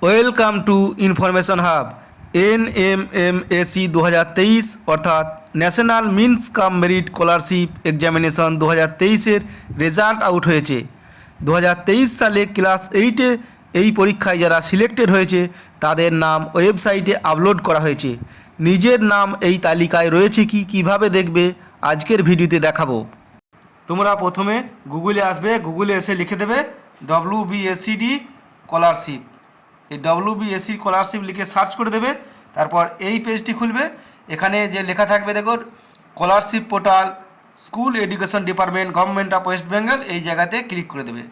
Welcome to information hub. NMMAC 2023 অর্থাৎ national means cum merit scholarship examination 2023-এর result out হয়েছে। 2023 সালে class 8-এ এই পরীক্ষায় যারা সিলেক্টেড হয়েছে তাদের নাম ওয়েবসাইটে আপলোড করা হয়েছে। নিজের নাম এই তালিকায় রয়েছে কি কিভাবে দেখবে আজকের ভিডিওতে দেখাবো। তোমরা প্রথমে গুগলে আসবে, গুগলে এসে লিখে দেবে WBSCD স্কলারশিপ। এই WBSC স্কলারশিপ লিখে সার্চ করে দেবে। তারপর এই পেজটি খুলবে। এখানে যে লেখা থাকবে দেখো scholarship portal, school education department, government of West Bengal, এই জায়গাতে ক্লিক করে দেবে।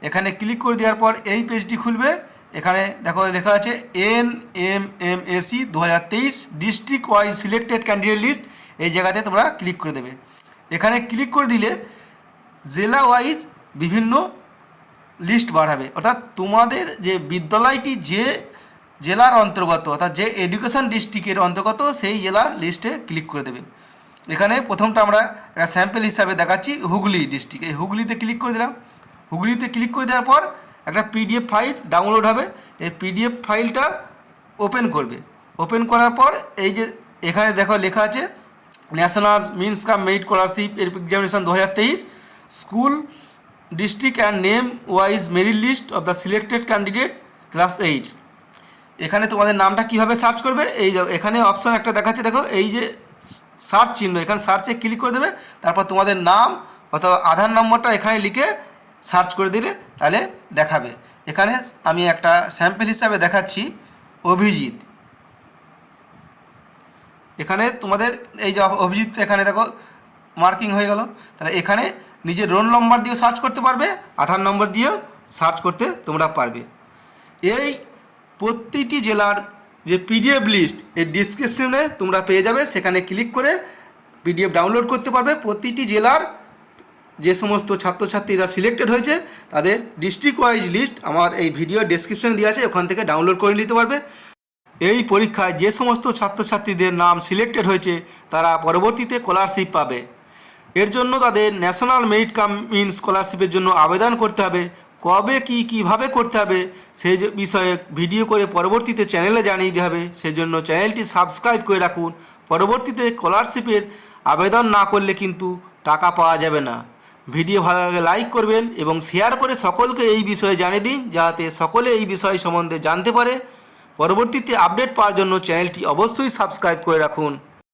এখানে ক্লিক করে দেওয়ার পর এই পেজটি খুলবে। এখানে দেখো লেখা আছে NMMAC 2023 district wise selected candidate list, এই জায়গাতে তোমরা ক্লিক করে দেবে। এখানে ক্লিক করে দিলে জেলা ওয়াইজ বিভিন্ন লিস্ট বাড়াবে, অর্থাৎ তোমাদের যে বিদ্যালয়টি যে জেলার অন্তর্গত অর্থাৎ যে এডুকেশন ডিস্ট্রিক্টের অন্তর্গত সেই জেলার লিস্টে ক্লিক করে দেবে। এখানে প্রথমটা আমরা একটা স্যাম্পল হিসাবে দেখাচ্ছি হুগলি ডিস্ট্রিক্ট। এই হুগলিতে ক্লিক করে দিলাম। হুগলিতে ক্লিক করে দেওয়ার পর একটা PDF ফাইল ডাউনলোড হবে। এই PDF ফাইলটা ওপেন করবে। ওপেন করার পর এই যে এখানে দেখো লেখা আছে national means cum merit scholarship examination 2023 school district and name wise merit list of the selected candidate class 8। এখানে তোমাদের নামটা কিভাবে সার্চ করবে, এই এখানে অপশন একটা দেখাচ্ছে দেখো, এই যে সার্চ চিহ্ন, এখানে সার্চে ক্লিক করে দেবে। তারপর তোমাদের নাম অথবা আধার নম্বরটা এখানে লিখে সার্চ করে দিলে তাহলে দেখাবে। এখানে আমি একটা স্যাম্পল হিসাবে দেখাচ্ছি অভিজিৎ। এখানে তোমাদের এই যে অভিজিৎ এখানে দেখো মার্কিং হয়ে গেল। তাহলে এখানে নিজের রোল নম্বর দিয়েও সার্চ করতে পারবে, আধার নম্বর দিয়েও সার্চ করতে তোমরা পারবে। এই প্রতিটি জেলার যে PDF লিস্ট এই ডিসক্রিপশনে তোমরা পেয়ে যাবে, সেখানে ক্লিক করে PDF ডাউনলোড করতে পারবে। প্রতিটি জেলার যে সমস্ত ছাত্রছাত্রীরা সিলেক্টেড হয়েছে তাদের ডিস্ট্রিক্ট ওয়াইজ লিস্ট আমার এই ভিডিও ডেসক্রিপশনে দেওয়া আছে, ওখান থেকে ডাউনলোড করে নিতে পারবে। এই পরীক্ষায় যে সমস্ত ছাত্রছাত্রীদের নাম সিলেক্টেড হয়েছে তারা পরবর্তীতে স্কলারশিপ পাবে। এর জন্য তাদের ন্যাশনাল মেরিট কাম মিন্স স্কলারশিপের জন্য আবেদন করতে হবে। কবে কিভাবে করতে হবে সেই বিষয়ে ভিডিও করে পরবর্তীতে চ্যানেলে জানিয়ে দিতে হবে। সেই জন্য চ্যানেলটি সাবস্ক্রাইব করে রাখুন। পরবর্তীতে স্কলারশিপের আবেদন না করলে কিন্তু টাকা পাওয়া যাবে না। ভিডিও ভালো লাগলে লাইক করবেন এবং শেয়ার করে সকলকে এই বিষয়ে জানিয়ে দিন, যাতে সকলে এই বিষয় সম্বন্ধে জানতে পারে। পরবর্তীতে আপডেট পাওয়ার জন্য চ্যানেলটি অবশ্যই সাবস্ক্রাইব করে রাখুন।